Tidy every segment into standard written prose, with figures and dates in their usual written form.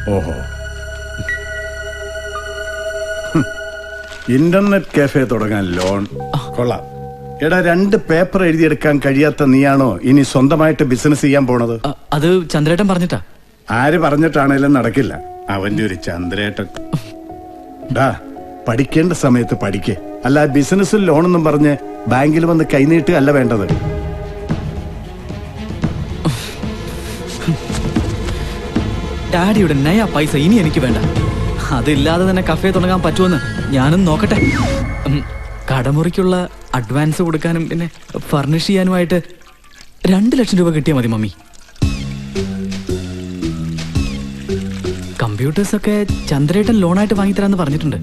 ഓഹോ, internet cafe തുടങ്ങാൻ loan കൊള്ളാം. എടാ, 2 പേപ്പർ എഴുതിയെടുക്കാൻ കഴിയാത്ത നീയാണോ ഇനി സ്വന്തമായിട്ട് ബിസിനസ് ചെയ്യാൻ പോണത്? അത് ചന്ദ്രേട്ടൻ പറഞ്ഞിട്ടാ. ആര് പറഞ്ഞിട്ടാണേലും നടക്കില്ല. അവന്റെ ഒരു ചന്ദ്രേട്ടൻ. ഡാ, പഠിക്കേണ്ട സമയത്ത് പഠിക്കേ, അല്ല ബിസിനസ്സിൽ ലോണെന്നും പറഞ്ഞ് ബാങ്കിൽ വന്ന് കൈനീട്ടുക അല്ല വേണ്ടത്. ഡാഡിയുടെ നയ പൈസ ഇനി എനിക്ക് വേണ്ട. അതില്ലാതെ തന്നെ കഫേ തുടങ്ങാൻ പറ്റുമെന്ന് ഞാനും നോക്കട്ടെ. കടമുറിക്കുള്ള അഡ്വാൻസ് കൊടുക്കാനും പിന്നെ ഫർണിഷ് ചെയ്യാനുമായിട്ട് 2 ലക്ഷം രൂപ കിട്ടിയാൽ മതി മമ്മി. കമ്പ്യൂട്ടേഴ്സ് ഒക്കെ ചന്ദ്രേട്ടൻ ലോണായിട്ട് വാങ്ങിത്തരാന്ന് പറഞ്ഞിട്ടുണ്ട്.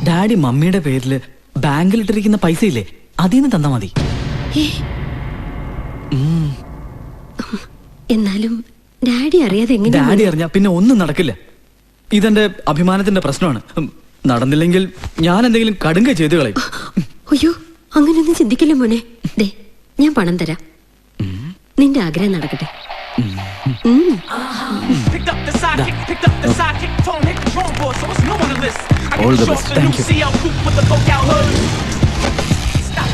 ഡാഡി മമ്മിയുടെ പേരില് ബാങ്കിലിട്ടിരിക്കുന്ന പൈസ ഇല്ലേ, അതിന്ന് തന്നാ മതി. എന്നാലും ഡാഡി അറിയാതെ ഡാഡി അറിഞ്ഞാ പിന്നെ ഒന്നും നടക്കില്ല. ഇതെന്റെ അഭിമാനത്തിന്റെ പ്രശ്നമാണ്. നടന്നില്ലെങ്കിൽ ഞാൻ എന്തെങ്കിലും കടുങ്ക ചെയ്തു കളയും. അയ്യോ, അങ്ങനെയൊന്നും ചിന്തിക്കില്ല മോനെ. ദേ, ഞാൻ പണം തരാം. നിന്റെ ആഗ്രഹം നടക്കട്ടെ. All the best. Thank you.